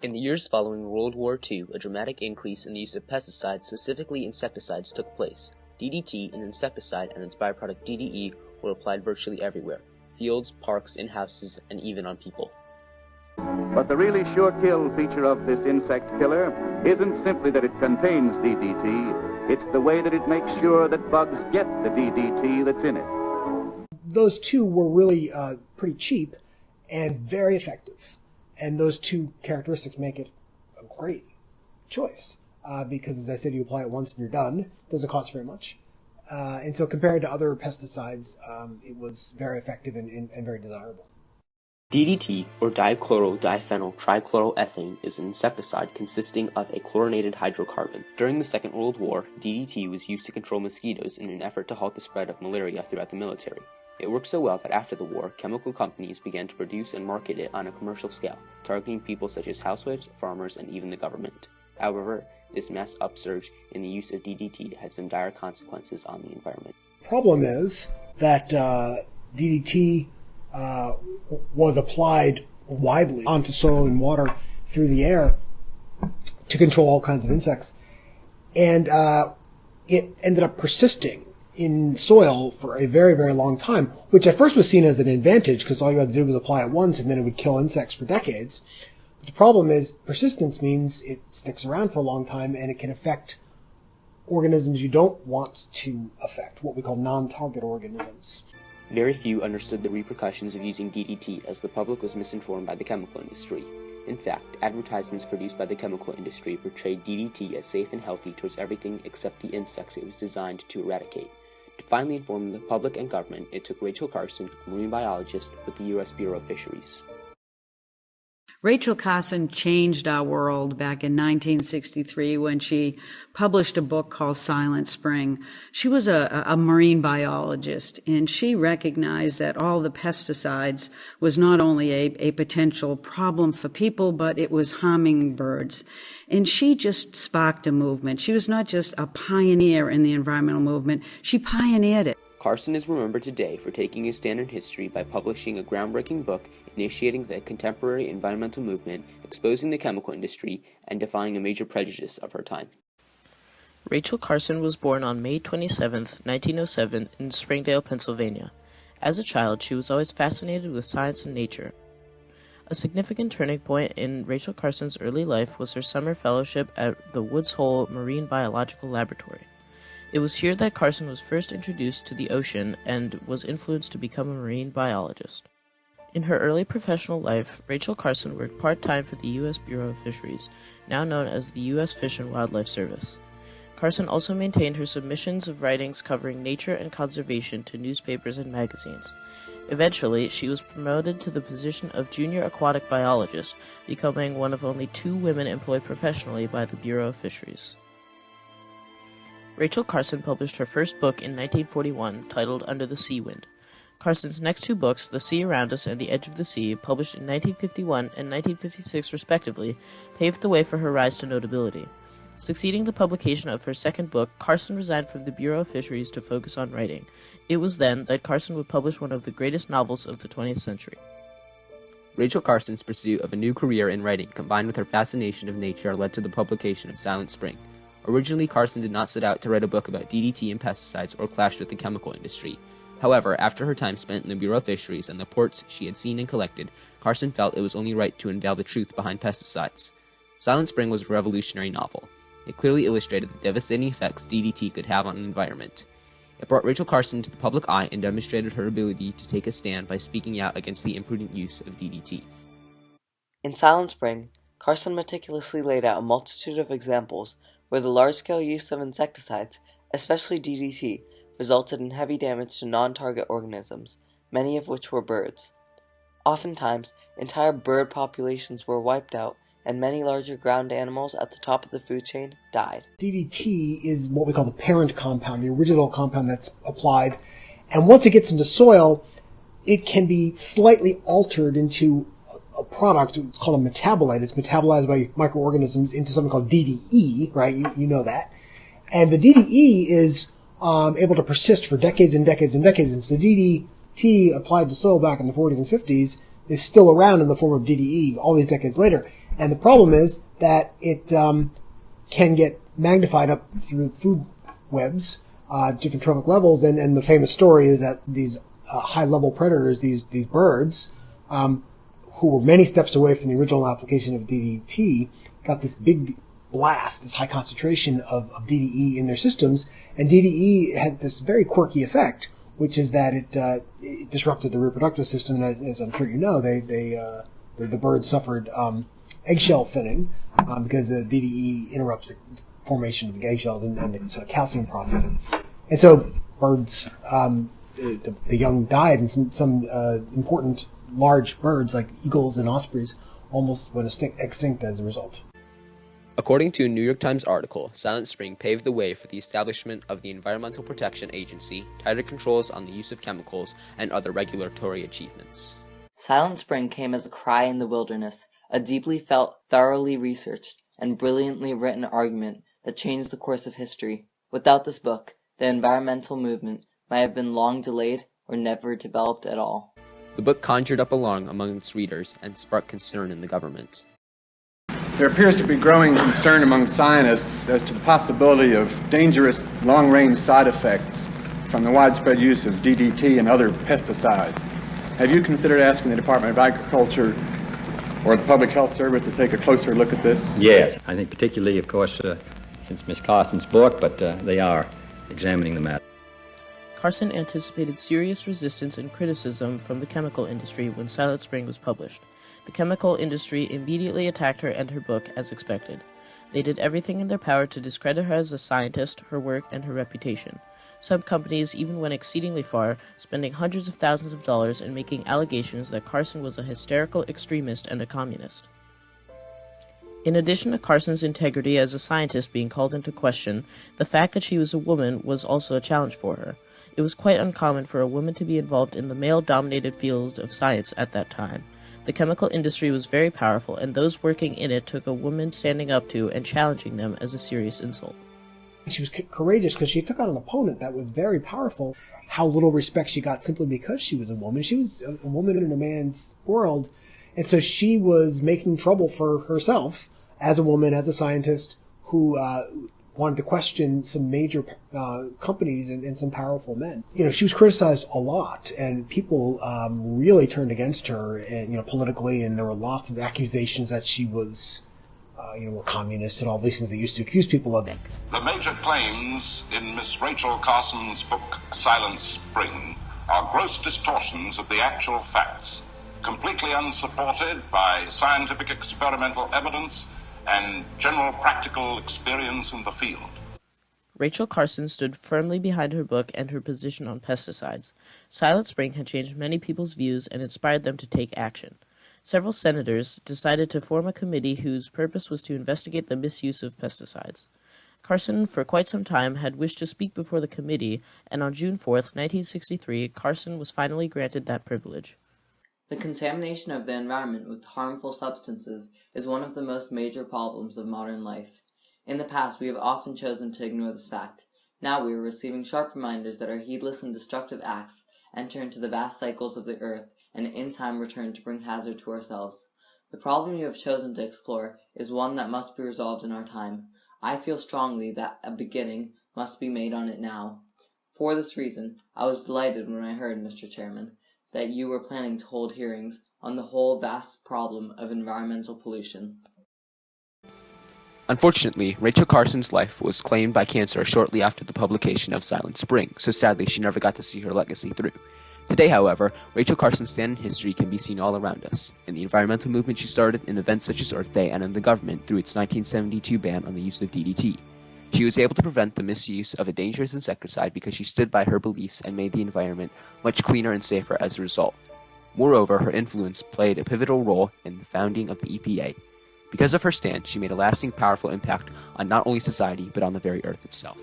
In the years following World War II, a dramatic increase in the use of pesticides, specifically insecticides, took place. DDT, an insecticide, and its byproduct DDE were applied virtually everywhere: fields, parks, in houses, and even on people. But the really sure kill feature of this insect killer isn't simply that it contains DDT, it's the way that it makes sure that bugs get the DDT that's in it. Those two were really pretty cheap and very effective. And those two characteristics make it a great choice because, as I said, you apply it once and you're done. It doesn't cost very much. And so compared to other pesticides, it was very effective and very desirable. DDT, or dichloro-diphenyl trichloroethane, is an insecticide consisting of a chlorinated hydrocarbon. During the Second World War, DDT was used to control mosquitoes in an effort to halt the spread of malaria throughout the military. It worked so well that after the war, chemical companies began to produce and market it on a commercial scale, targeting people such as housewives, farmers, and even the government. However, this mass upsurge in the use of DDT had some dire consequences on the environment. The problem is that DDT was applied widely onto soil and water through the air to control all kinds of insects. And it ended up persisting in soil for a very, very long time, which at first was seen as an advantage because all you had to do was apply it once and then it would kill insects for decades. But the problem is persistence means it sticks around for a long time and it can affect organisms you don't want to affect, what we call non-target organisms. Very few understood the repercussions of using DDT as the public was misinformed by the chemical industry. In fact, advertisements produced by the chemical industry portrayed DDT as safe and healthy towards everything except the insects it was designed to eradicate. To finally inform the public and government, it took Rachel Carson, a marine biologist with the U.S. Bureau of Fisheries. Rachel Carson changed our world back in 1963 when she published a book called Silent Spring. She was a marine biologist, and she recognized that all the pesticides was not only a potential problem for people, but it was harming birds. And she just sparked a movement. She was not just a pioneer in the environmental movement, she pioneered it. Carson is remembered today for taking his stand in history by publishing a groundbreaking book initiating the contemporary environmental movement, exposing the chemical industry, and defying a major prejudice of her time. Rachel Carson was born on May 27, 1907, in Springdale, Pennsylvania. As a child, she was always fascinated with science and nature. A significant turning point in Rachel Carson's early life was her summer fellowship at the Woods Hole Marine Biological Laboratory. It was here that Carson was first introduced to the ocean and was influenced to become a marine biologist. In her early professional life, Rachel Carson worked part-time for the U.S. Bureau of Fisheries, now known as the U.S. Fish and Wildlife Service. Carson also maintained her submissions of writings covering nature and conservation to newspapers and magazines. Eventually, she was promoted to the position of junior aquatic biologist, becoming one of only 2 women employed professionally by the Bureau of Fisheries. Rachel Carson published her first book in 1941, titled Under the Sea Wind. Carson's next 2 books, The Sea Around Us and The Edge of the Sea, published in 1951 and 1956 respectively, paved the way for her rise to notability. Succeeding the publication of her second book, Carson resigned from the Bureau of Fisheries to focus on writing. It was then that Carson would publish one of the greatest novels of the 20th century. Rachel Carson's pursuit of a new career in writing, combined with her fascination of nature, led to the publication of Silent Spring. Originally, Carson did not set out to write a book about DDT and pesticides or clash with the chemical industry. However, after her time spent in the Bureau of Fisheries and the reports she had seen and collected, Carson felt it was only right to unveil the truth behind pesticides. Silent Spring was a revolutionary novel. It clearly illustrated the devastating effects DDT could have on the environment. It brought Rachel Carson to the public eye and demonstrated her ability to take a stand by speaking out against the imprudent use of DDT. In Silent Spring, Carson meticulously laid out a multitude of examples where the large-scale use of insecticides, especially DDT, resulted in heavy damage to non-target organisms, many of which were birds. Oftentimes, entire bird populations were wiped out, and many larger ground animals at the top of the food chain died. DDT is what we call the parent compound, the original compound that's applied, and once it gets into soil, it can be slightly altered into a product. It's called a metabolite. It's metabolized by microorganisms into something called DDE, right? You know that. And the DDE is able to persist for decades and decades and decades. And so DDT applied to soil back in the 40s and 50s is still around in the form of DDE all these decades later. And the problem is that it can get magnified up through food webs, different trophic levels, and the famous story is that these high-level predators, these birds, who were many steps away from the original application of DDT, got this big blast, this high concentration of DDE in their systems, and DDE had this very quirky effect, which is that it disrupted the reproductive system. As I'm sure you know, the birds suffered eggshell thinning because the DDE interrupts the formation of the eggshells and the sort of calcium processing. And so birds, the young died, and some important large birds like eagles and ospreys almost went extinct as a result. According to a New York Times article, Silent Spring paved the way for the establishment of the Environmental Protection Agency, tighter controls on the use of chemicals, and other regulatory achievements. Silent Spring came as a cry in the wilderness, a deeply felt, thoroughly researched, and brilliantly written argument that changed the course of history. Without this book, the environmental movement might have been long delayed or never developed at all. The book conjured up alarm among its readers and sparked concern in the government. There appears to be growing concern among scientists as to the possibility of dangerous long-range side effects from the widespread use of DDT and other pesticides. Have you considered asking the Department of Agriculture or the Public Health Service to take a closer look at this? Yes, I think particularly, of course, since Miss Carson's book, but they are examining the matter. Carson anticipated serious resistance and criticism from the chemical industry when Silent Spring was published. The chemical industry immediately attacked her and her book as expected. They did everything in their power to discredit her as a scientist, her work, and her reputation. Some companies even went exceedingly far, spending hundreds of thousands of dollars and making allegations that Carson was a hysterical extremist and a communist. In addition to Carson's integrity as a scientist being called into question, the fact that she was a woman was also a challenge for her. It was quite uncommon for a woman to be involved in the male-dominated fields of science at that time. The chemical industry was very powerful, and those working in it took a woman standing up to and challenging them as a serious insult. She was courageous because she took on an opponent that was very powerful. How little respect she got simply because she was a woman. She was a woman in a man's world, and so she was making trouble for herself as a woman, as a scientist who wanted to question some major companies and some powerful men. You know, she was criticized a lot, and people really turned against her, and politically, and there were lots of accusations that she was, a communist and all these things they used to accuse people of. The major claims in Miss Rachel Carson's book, Silent Spring, are gross distortions of the actual facts, completely unsupported by scientific experimental evidence and general practical experience in the field. Rachel Carson stood firmly behind her book and her position on pesticides. Silent Spring had changed many people's views and inspired them to take action. Several senators decided to form a committee whose purpose was to investigate the misuse of pesticides. Carson, for quite some time, had wished to speak before the committee, and on June 4th, 1963, Carson was finally granted that privilege. The contamination of the environment with harmful substances is one of the most major problems of modern life. In the past, we have often chosen to ignore this fact. Now we are receiving sharp reminders that our heedless and destructive acts enter into the vast cycles of the earth and in time return to bring hazard to ourselves. The problem you have chosen to explore is one that must be resolved in our time. I feel strongly that a beginning must be made on it now. For this reason, I was delighted when I heard, Mr. Chairman, that you were planning to hold hearings on the whole vast problem of environmental pollution. Unfortunately, Rachel Carson's life was claimed by cancer shortly after the publication of Silent Spring, so sadly she never got to see her legacy through. Today, however, Rachel Carson's stand in history can be seen all around us. In the environmental movement she started, in events such as Earth Day, and in the government through its 1972 ban on the use of DDT. She was able to prevent the misuse of a dangerous insecticide because she stood by her beliefs and made the environment much cleaner and safer as a result. Moreover, her influence played a pivotal role in the founding of the EPA. Because of her stand, she made a lasting, powerful impact on not only society, but on the very earth itself.